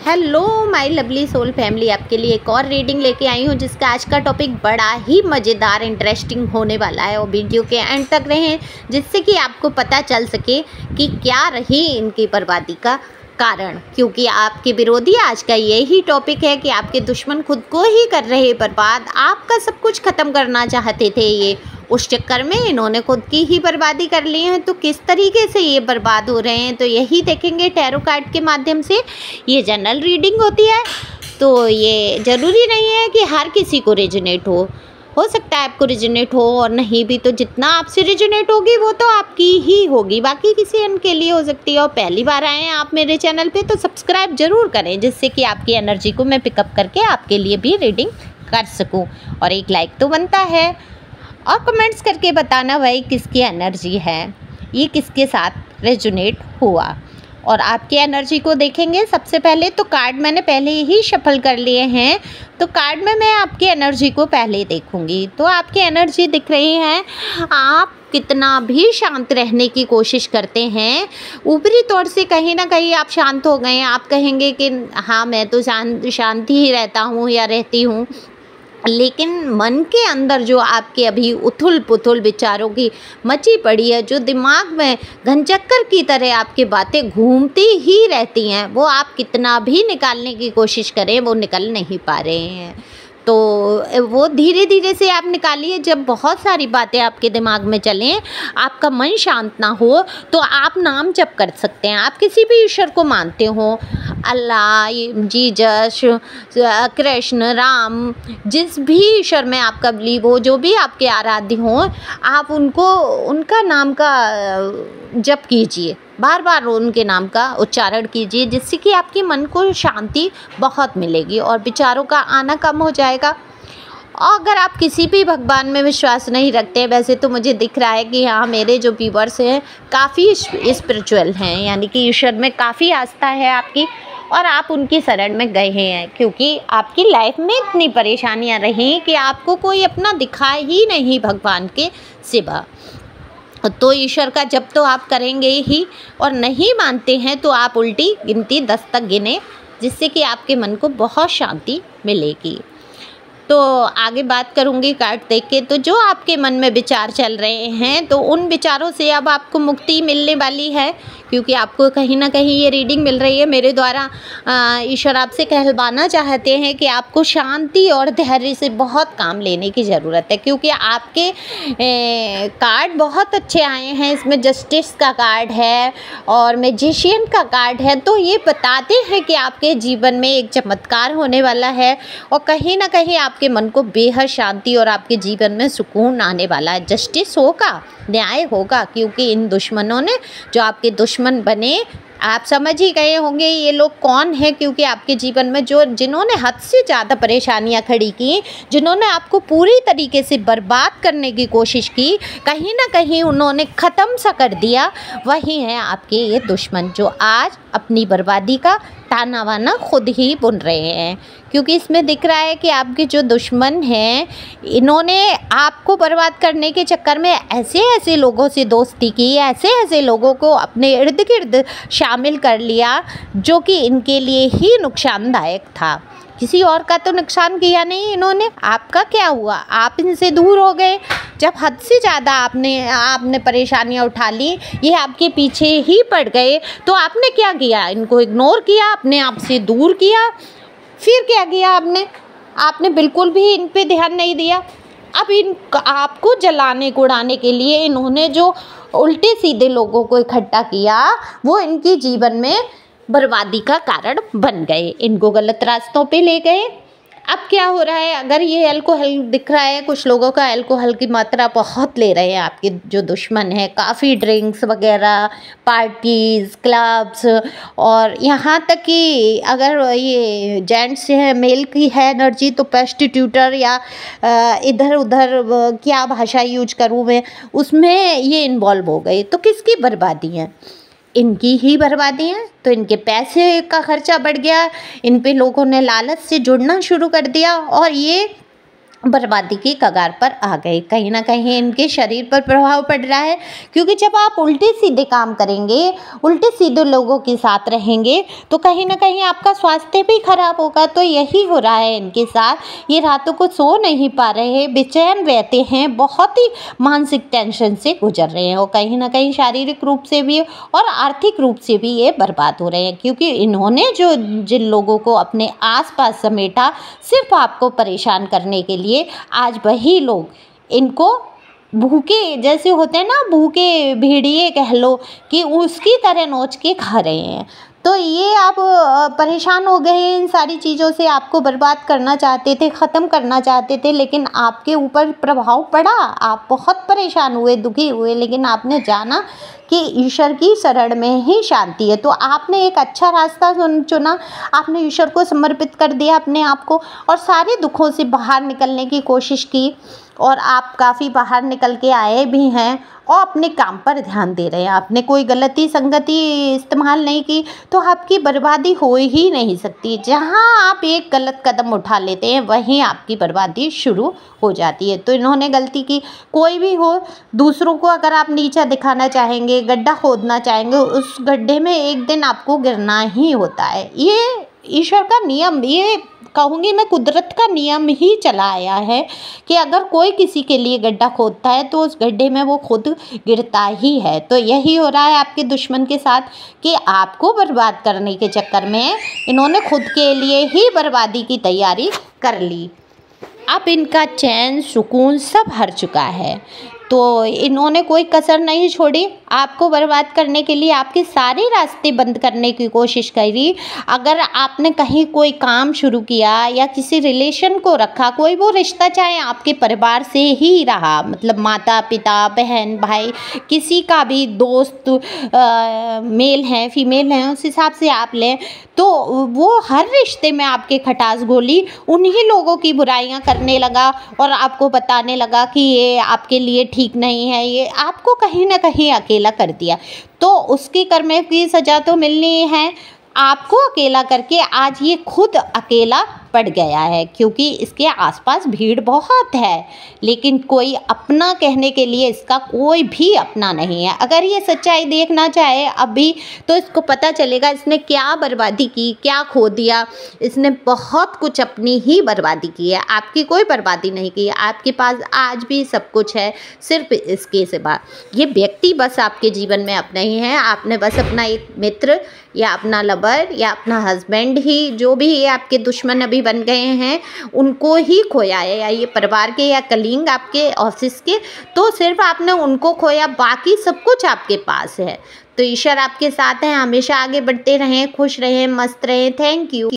Hello my lovely soul family, आपके लिए एक और रीडिंग लेके आई हूँ जिसका आज का टॉपिक बड़ा ही मज़ेदार इंटरेस्टिंग होने वाला है और वीडियो के एंड तक रहें जिससे कि आपको पता चल सके कि क्या रही इनकी बर्बादी का कारण। क्योंकि आपके विरोधी आज का यही टॉपिक है कि आपके दुश्मन खुद को ही कर रहे बर्बाद, आपका सब कुछ ख़त्म करना चाहते थे ये, उस चक्कर में इन्होंने खुद की ही बर्बादी कर ली है। तो किस तरीके से ये बर्बाद हो रहे हैं तो यही देखेंगे टैरो कार्ड के माध्यम से। ये जनरल रीडिंग होती है तो ये ज़रूरी नहीं है कि हर किसी को रेजोनेट हो सकता है आपको रिजोनेट हो और नहीं भी, तो जितना आपसे रिजोनेट होगी वो तो आपकी ही होगी, बाकी किसी अन्य के लिए हो सकती है। और पहली बार आए हैं आप मेरे चैनल पे तो सब्सक्राइब ज़रूर करें जिससे कि आपकी एनर्जी को मैं पिकअप करके आपके लिए भी रीडिंग कर सकूं। और एक लाइक तो बनता है और कमेंट्स करके बताना भाई किसकी एनर्जी है, ये किसके साथ रेजोनेट हुआ। और आपकी एनर्जी को देखेंगे सबसे पहले तो कार्ड मैंने पहले ही शफल कर लिए हैं, तो कार्ड में मैं आपकी एनर्जी को पहले देखूंगी। तो आपकी एनर्जी दिख रही है, आप कितना भी शांत रहने की कोशिश करते हैं, ऊपरी तौर से कहीं ना कहीं आप शांत हो गए हैं। आप कहेंगे कि हाँ मैं तो शांति ही रहता हूँ या रहती हूँ, लेकिन मन के अंदर जो आपके अभी उथल पुथल विचारों की मची पड़ी है, जो दिमाग में घनचक्कर की तरह आपकी बातें घूमती ही रहती हैं, वो आप कितना भी निकालने की कोशिश करें वो निकल नहीं पा रहे हैं। तो वो धीरे धीरे से आप निकालिए। जब बहुत सारी बातें आपके दिमाग में चलें, आपका मन शांत ना हो, तो आप नाम जप कर सकते हैं। आप किसी भी ईश्वर को मानते हो, अल्लाह, जीसस, कृष्ण, राम, जिस भी ईश्वर में आपका बिलीव हो, जो भी आपके आराध्य हों, आप उनका नाम का जप कीजिए, बार बार उनके नाम का उच्चारण कीजिए, जिससे कि आपके मन को शांति बहुत मिलेगी और विचारों का आना कम हो जाएगा। और अगर आप किसी भी भगवान में विश्वास नहीं रखते, वैसे तो मुझे दिख रहा है कि हाँ मेरे जो व्यूअर्स हैं काफ़ी स्पिरिचुअल हैं, यानी कि ईश्वर में काफ़ी आस्था है आपकी और आप उनकी शरण में गए हैं, क्योंकि आपकी लाइफ में इतनी परेशानियाँ रहीं कि आपको कोई अपना दिखा ही नहीं भगवान के सिवा। तो ईश्वर का जब तो आप करेंगे ही, और नहीं मानते हैं तो आप उल्टी गिनती 10 तक गिने, जिससे कि आपके मन को बहुत शांति मिलेगी। तो आगे बात करूंगी कार्ड देख के। तो जो आपके मन में विचार चल रहे हैं तो उन विचारों से अब आपको मुक्ति मिलने वाली है, क्योंकि आपको कहीं ना कहीं ये रीडिंग मिल रही है मेरे द्वारा। ईश्वर आपसे कहलवाना चाहते हैं कि आपको शांति और धैर्य से बहुत काम लेने की ज़रूरत है, क्योंकि आपके कार्ड बहुत अच्छे आए हैं। इसमें जस्टिस का कार्ड है और मैजिशियन का कार्ड है, तो ये बताते हैं कि आपके जीवन में एक चमत्कार होने वाला है और कहीं ना कहीं आपके मन को बेहद शांति और आपके जीवन में सुकून आने वाला है। जस्टिस होगा, न्याय होगा, क्योंकि इन दुश्मनों ने जो आपके दुश्मन बने, आप समझ ही गए होंगे ये लोग कौन है, क्योंकि आपके जीवन में जिन्होंने हद से ज़्यादा परेशानियां खड़ी की, जिन्होंने आपको पूरी तरीके से बर्बाद करने की कोशिश की, कहीं ना कहीं उन्होंने ख़त्म सा कर दिया, वही हैं आपके ये दुश्मन जो आज अपनी बर्बादी का ताना वाना खुद ही बुन रहे हैं। क्योंकि इसमें दिख रहा है कि आपके जो दुश्मन हैं, इन्होंने आपको बर्बाद करने के चक्कर में ऐसे ऐसे लोगों से दोस्ती की, ऐसे ऐसे लोगों को अपने इर्द गिर्द शामिल कर लिया जो कि इनके लिए ही नुकसानदायक था। किसी और का तो नुकसान किया नहीं इन्होंने। आपका क्या हुआ, आप इनसे दूर हो गए। जब हद से ज़्यादा आपने परेशानियां उठा ली, ये आपके पीछे ही पड़ गए, तो आपने क्या किया, इनको इग्नोर किया, अपने आप से दूर किया। फिर क्या किया आपने बिल्कुल भी इन पे ध्यान नहीं दिया। अब आपको जलाने कुड़ाने के लिए इन्होंने जो उल्टे सीधे लोगों को इकट्ठा किया, वो इनके जीवन में बर्बादी का कारण बन गए, इनको गलत रास्तों पे ले गए। अब क्या हो रहा है, अगर ये अल्कोहल दिख रहा है, कुछ लोगों का अल्कोहल की मात्रा बहुत ले रहे हैं आपके जो दुश्मन है, काफ़ी ड्रिंक्स वगैरह, पार्टीज़, क्लब्स, और यहाँ तक कि अगर ये जेंट्स है, मेल की है एनर्जी, तो प्रोस्टिट्यूटर या इधर उधर क्या भाषा यूज करूँ मैं, उसमें ये इन्वॉल्व हो गए। तो किसकी बर्बादी है, इनकी ही बर्बादी है। तो इनके पैसे का खर्चा बढ़ गया, इन पे लोगों ने लालच से जुड़ना शुरू कर दिया और ये बर्बादी की कगार पर आ गए। कहीं ना कहीं इनके शरीर पर प्रभाव पड़ रहा है, क्योंकि जब आप उल्टे सीधे काम करेंगे, उल्टे सीधे लोगों के साथ रहेंगे, तो कहीं ना कहीं आपका स्वास्थ्य भी खराब होगा। तो यही हो रहा है इनके साथ। ये रातों को सो नहीं पा रहे हैं, बेचैन रहते हैं, बहुत ही मानसिक टेंशन से गुजर रहे हैं, और कहीं ना कहीं शारीरिक रूप से भी और आर्थिक रूप से भी ये बर्बाद हो रहे हैं, क्योंकि इन्होंने जिन लोगों को अपने आसपास समेटा सिर्फ आपको परेशान करने के लिए, आज वही लोग इनको भूखे, जैसे होते हैं ना, भूखे भेड़िए कह लो, कि उसकी तरह नोच के खा रहे हैं। तो ये आप परेशान हो गए इन सारी चीज़ों से, आपको बर्बाद करना चाहते थे, ख़त्म करना चाहते थे, लेकिन आपके ऊपर प्रभाव पड़ा, आप बहुत परेशान हुए, दुखी हुए, लेकिन आपने जाना कि ईश्वर की शरण में ही शांति है। तो आपने एक अच्छा रास्ता चुना, आपने ईश्वर को समर्पित कर दिया अपने आप को, और सारे दुखों से बाहर निकलने की कोशिश की, और आप काफ़ी बाहर निकल के आए भी हैं, और अपने काम पर ध्यान दे रहे हैं। आपने कोई गलती संगति इस्तेमाल नहीं की, तो आपकी बर्बादी हो ही नहीं सकती। जहाँ आप एक गलत कदम उठा लेते हैं, वहीं आपकी बर्बादी शुरू हो जाती है। तो इन्होंने गलती की, कोई भी हो, दूसरों को अगर आप नीचा दिखाना चाहेंगे, गड्ढा खोदना चाहेंगे, उस गड्ढे में एक दिन आपको गिरना ही होता है। ये ईश्वर का नियम, ये कहूँगी मैं कुदरत का नियम ही चला आया है, कि अगर कोई किसी के लिए गड्ढा खोदता है तो उस गड्ढे में वो खुद गिरता ही है। तो यही हो रहा है आपके दुश्मन के साथ, कि आपको बर्बाद करने के चक्कर में इन्होंने खुद के लिए ही बर्बादी की तैयारी कर ली। अब इनका चैन सुकून सब हर चुका है। तो इन्होंने कोई कसर नहीं छोड़ी आपको बर्बाद करने के लिए, आपके सारे रास्ते बंद करने की कोशिश करी। अगर आपने कहीं कोई काम शुरू किया या किसी रिलेशन को रखा, कोई वो रिश्ता चाहे आपके परिवार से ही रहा, मतलब माता पिता बहन भाई, किसी का भी दोस्त, मेल हैं फीमेल हैं, उस हिसाब से आप लें, तो वो हर रिश्ते में आपके खटास घोली, उन्हीं लोगों की बुराइयां करने लगा और आपको बताने लगा कि ये आपके लिए ठीक नहीं है, ये आपको कहीं ना कहीं अकेला कर दिया। तो उसकी कर्म की सज़ा तो मिलनी है। आपको अकेला करके आज ये खुद अकेला पड़ गया है, क्योंकि इसके आसपास भीड़ बहुत है, लेकिन कोई अपना कहने के लिए इसका कोई भी अपना नहीं है। अगर ये सच्चाई देखना चाहे अभी, तो इसको पता चलेगा इसने क्या बर्बादी की, क्या खो दिया। इसने बहुत कुछ अपनी ही बर्बादी की है, आपकी कोई बर्बादी नहीं की है। आपके पास आज भी सब कुछ है, सिर्फ इसके सिवा ये व्यक्ति बस आपके जीवन में अब नहीं है। आपने बस अपना एक मित्र या अपना लवर या अपना हस्बैंड ही, जो भी ये आपके दुश्मन अभी बन गए हैं, उनको ही खोया है, या ये परिवार के या कलीग आपके ऑफिस के, तो सिर्फ आपने उनको खोया, बाकी सब कुछ आपके पास है। तो ईश्वर आपके साथ है, हमेशा आगे बढ़ते रहें, खुश रहें, मस्त रहें। Thank you.